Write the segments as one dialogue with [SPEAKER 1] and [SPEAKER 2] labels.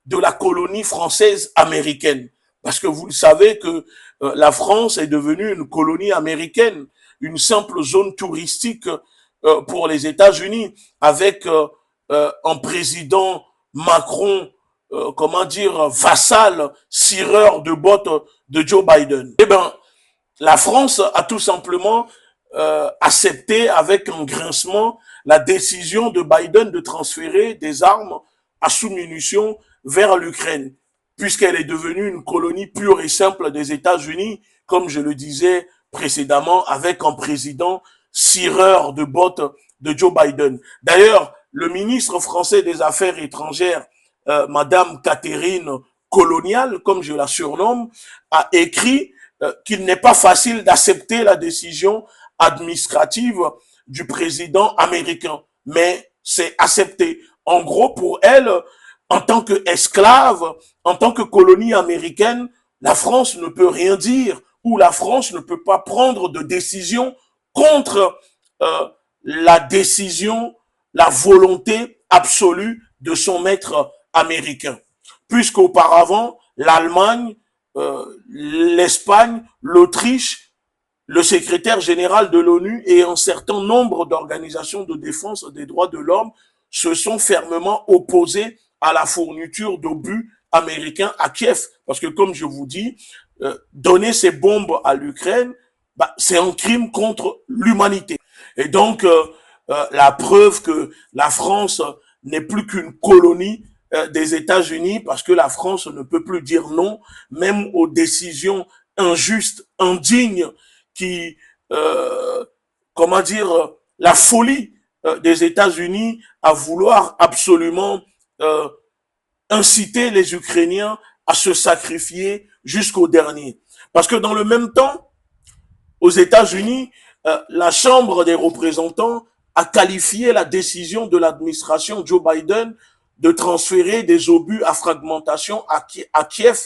[SPEAKER 1] de la colonie française américaine. Parce que vous le savez que la France est devenue une colonie américaine, une simple zone touristique pour les États-Unis, avec un président Macron, comment dire, vassal, cireur de bottes de Joe Biden. Eh bien, la France a tout simplement accepté avec un grincement la décision de Biden de transférer des armes à sous-munitions vers l'Ukraine, puisqu'elle est devenue une colonie pure et simple des États-Unis, comme je le disais précédemment, avec un président cireur de bottes de Joe Biden. D'ailleurs, le ministre français des Affaires étrangères, Madame Catherine Colonial, comme je la surnomme, a écrit qu'il n'est pas facile d'accepter la décision administrative du président américain, mais c'est accepté. En gros, pour elle, en tant qu'esclave, en tant que colonie américaine, la France ne peut rien dire ou la France ne peut pas prendre de décision contre la décision, la volonté absolue de son maître américain. Puisqu'auparavant, l'Allemagne, l'Espagne, l'Autriche, le secrétaire général de l'ONU et un certain nombre d'organisations de défense des droits de l'homme se sont fermement opposés à la fourniture d'obus américains à Kiev. Parce que, comme je vous dis, donner ces bombes à l'Ukraine, c'est un crime contre l'humanité. Et donc, la preuve que la France n'est plus qu'une colonie des États-Unis, parce que la France ne peut plus dire non, même aux décisions injustes, indignes, qui, comment dire, la folie des États-Unis à vouloir absolument inciter les Ukrainiens à se sacrifier jusqu'au dernier. Parce que dans le même temps, aux États-Unis, la Chambre des représentants a qualifié la décision de l'administration Joe Biden de transférer des obus à fragmentation à Kiev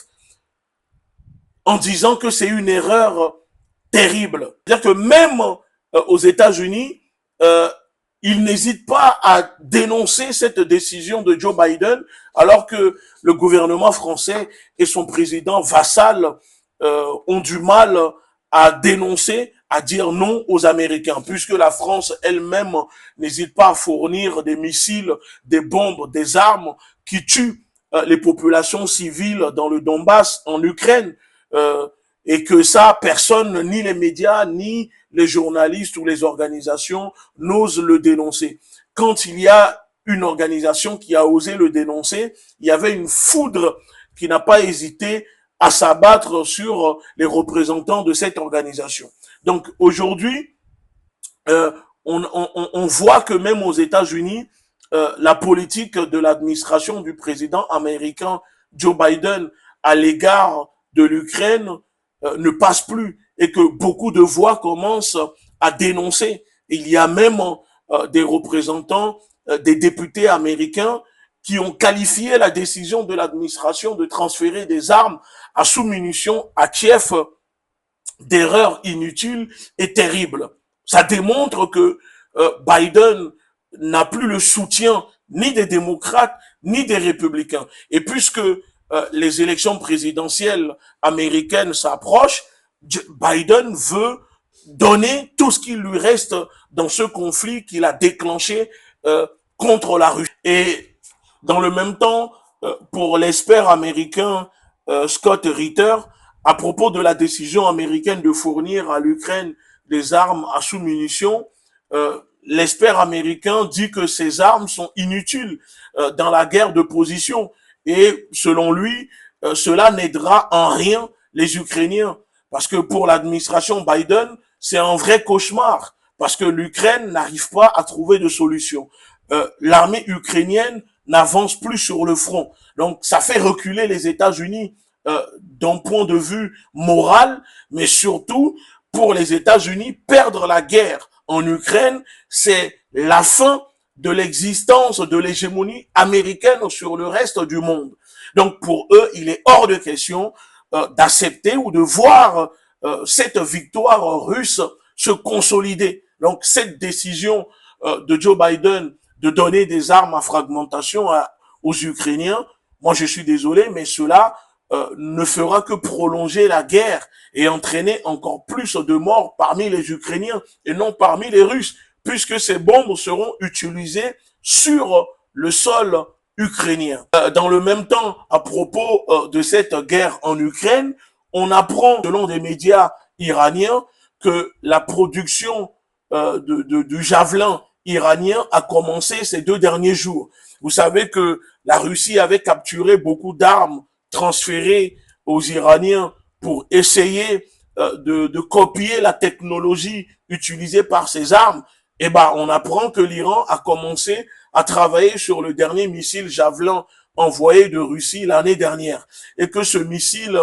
[SPEAKER 1] en disant que c'est une erreur terrible. C'est-à-dire que même aux États-Unis, ils n'hésitent pas à dénoncer cette décision de Joe Biden, alors que le gouvernement français et son président vassal ont du mal à dénoncer, à dire non aux Américains, puisque la France elle-même n'hésite pas à fournir des missiles, des bombes, des armes qui tuent les populations civiles dans le Donbass, en Ukraine, et que ça, personne, ni les médias, ni les journalistes ou les organisations n'osent le dénoncer. Quand il y a une organisation qui a osé le dénoncer, il y avait une foudre qui n'a pas hésité à s'abattre sur les représentants de cette organisation. Donc aujourd'hui, on voit que même aux États-Unis, la politique de l'administration du président américain Joe Biden à l'égard de l'Ukraine ne passe plus et que beaucoup de voix commencent à dénoncer. Il y a même des représentants, des députés américains qui ont qualifié la décision de l'administration de transférer des armes à sous-munitions à Kiev d'erreur inutile et terrible. Ça démontre que Biden n'a plus le soutien ni des démocrates ni des républicains. Et puisque les élections présidentielles américaines s'approchent, Biden veut donner tout ce qu'il lui reste dans ce conflit qu'il a déclenché contre la Russie. Et dans le même temps, pour l'expert américain Scott Ritter, à propos de la décision américaine de fournir à l'Ukraine des armes à sous-munitions, l'expert américain dit que ces armes sont inutiles dans la guerre de position. Et selon lui, cela n'aidera en rien les Ukrainiens. Parce que pour l'administration Biden, c'est un vrai cauchemar. Parce que l'Ukraine n'arrive pas à trouver de solution. L'armée ukrainienne n'avance plus sur le front. Donc ça fait reculer les États-Unis d'un point de vue moral, mais surtout pour les États-Unis, perdre la guerre en Ukraine, c'est la fin de l'existence de l'hégémonie américaine sur le reste du monde. Donc pour eux, il est hors de question d'accepter ou de voir cette victoire russe se consolider. Donc cette décision de Joe Biden de donner des armes à fragmentation aux Ukrainiens moi je suis désolé, mais cela ne fera que prolonger la guerre et entraîner encore plus de morts parmi les Ukrainiens et non parmi les Russes, puisque ces bombes seront utilisées sur le sol ukrainien. Dans le même temps, à propos de cette guerre en Ukraine, on apprend, selon des médias iraniens, que la production du javelin iranien a commencé ces 2 derniers jours. Vous savez que la Russie avait capturé beaucoup d'armes transférées aux Iraniens pour essayer de copier la technologie utilisée par ces armes. Et ben, on apprend que l'Iran a commencé à travailler sur le dernier missile Javelin envoyé de Russie l'année dernière. Et que ce missile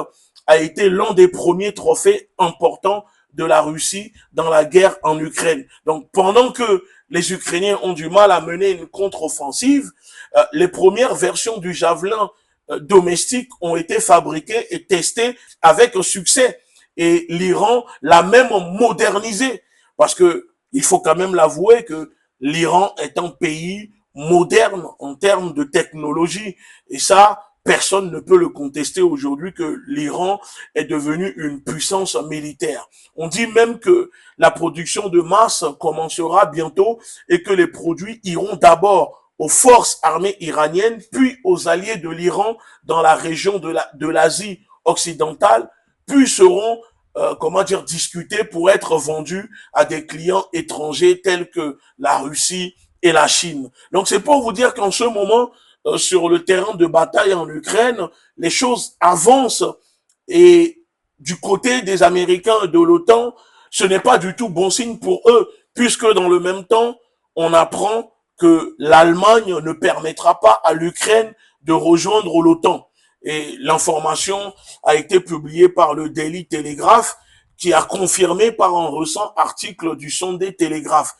[SPEAKER 1] a été l'un des premiers trophées importants de la Russie dans la guerre en Ukraine. Donc, pendant que les Ukrainiens ont du mal à mener une contre-offensive, les premières versions du Javelin domestique ont été fabriquées et testées avec succès. Et l'Iran l'a même modernisé. Parce que il faut quand même l'avouer que l'Iran est un pays moderne en termes de technologie. Et ça, personne ne peut le contester aujourd'hui que l'Iran est devenu une puissance militaire. On dit même que la production de masse commencera bientôt et que les produits iront d'abord aux forces armées iraniennes, puis aux alliés de l'Iran dans la région de l'Asie occidentale, puis seront discutés pour être vendus à des clients étrangers tels que la Russie et la Chine. Donc c'est pour vous dire qu'en ce moment, sur le terrain de bataille en Ukraine, les choses avancent et du côté des Américains et de l'OTAN, ce n'est pas du tout bon signe pour eux, puisque dans le même temps, on apprend que l'Allemagne ne permettra pas à l'Ukraine de rejoindre l'OTAN. Et l'information a été publiée par le Daily Telegraph, qui a confirmé par un récent article du Sunday Telegraph.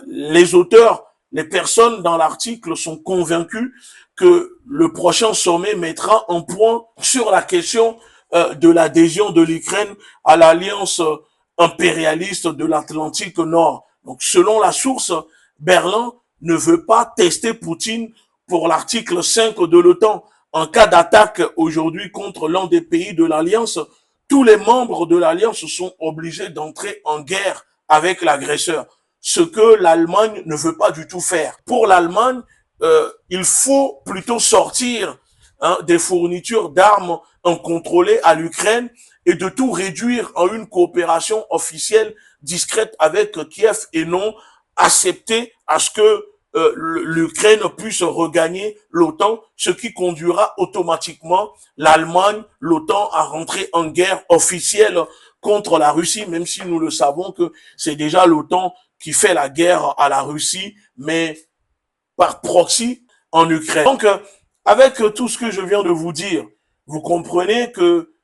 [SPEAKER 1] Les auteurs, les personnes dans l'article sont convaincus que le prochain sommet mettra un point sur la question de l'adhésion de l'Ukraine à l'alliance impérialiste de l'Atlantique Nord. Donc, selon la source, Berlin ne veut pas tester Poutine pour l'article 5 de l'OTAN. En cas d'attaque aujourd'hui contre l'un des pays de l'Alliance, tous les membres de l'Alliance sont obligés d'entrer en guerre avec l'agresseur, ce que l'Allemagne ne veut pas du tout faire. Pour l'Allemagne, il faut plutôt sortir des fournitures d'armes incontrôlées à l'Ukraine et de tout réduire en une coopération officielle discrète avec Kiev et non accepter à ce que l'Ukraine puisse regagner l'OTAN, ce qui conduira automatiquement l'Allemagne, l'OTAN à rentrer en guerre officielle contre la Russie, même si nous le savons que c'est déjà l'OTAN qui fait la guerre à la Russie, mais par proxy en Ukraine. Donc, avec tout ce que je viens de vous dire, vous comprenez que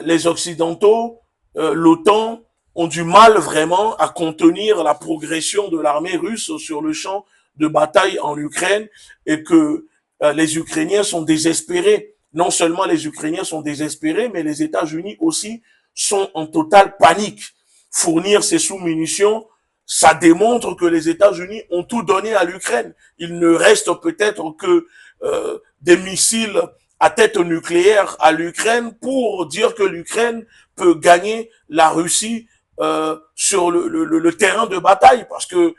[SPEAKER 1] les Occidentaux, l'OTAN, ont du mal vraiment à contenir la progression de l'armée russe sur le champ de bataille en Ukraine et que les Ukrainiens sont désespérés. Non seulement les Ukrainiens sont désespérés, mais les États-Unis aussi sont en totale panique. Fournir ces sous-munitions, ça démontre que les États-Unis ont tout donné à l'Ukraine. Il ne reste peut-être que des missiles à tête nucléaire à l'Ukraine pour dire que l'Ukraine peut gagner la Russie sur le terrain de bataille, parce que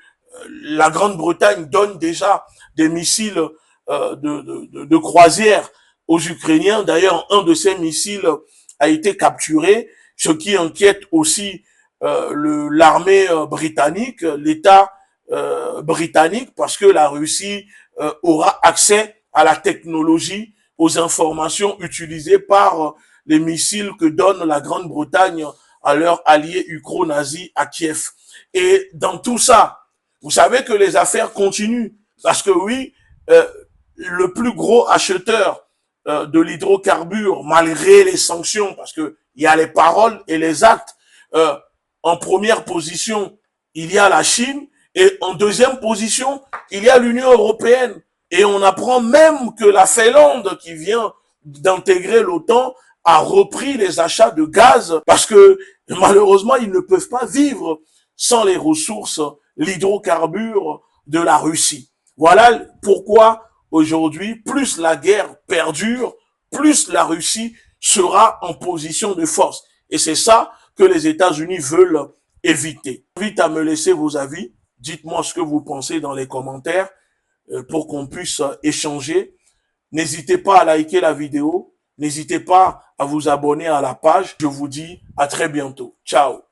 [SPEAKER 1] la Grande-Bretagne donne déjà des missiles de croisière aux Ukrainiens. D'ailleurs, un de ces missiles a été capturé, ce qui inquiète aussi l'armée britannique, l'État britannique, parce que la Russie aura accès à la technologie, aux informations utilisées par les missiles que donne la Grande-Bretagne à leurs alliés ukro-nazis à Kiev. Et dans tout ça, vous savez que les affaires continuent, parce que oui, le plus gros acheteur de l'hydrocarbure, malgré les sanctions, parce que il y a les paroles et les actes, en première position, il y a la Chine, et en deuxième position, il y a l'Union européenne. Et on apprend même que la Finlande, qui vient d'intégrer l'OTAN, a repris les achats de gaz parce que malheureusement, ils ne peuvent pas vivre sans les ressources, l'hydrocarbure de la Russie. Voilà pourquoi aujourd'hui, plus la guerre perdure, plus la Russie sera en position de force. Et c'est ça que les États-Unis veulent éviter. Vite à me laisser vos avis. Dites-moi ce que vous pensez dans les commentaires pour qu'on puisse échanger. N'hésitez pas à liker la vidéo. N'hésitez pas à vous abonner à la page. Je vous dis à très bientôt. Ciao.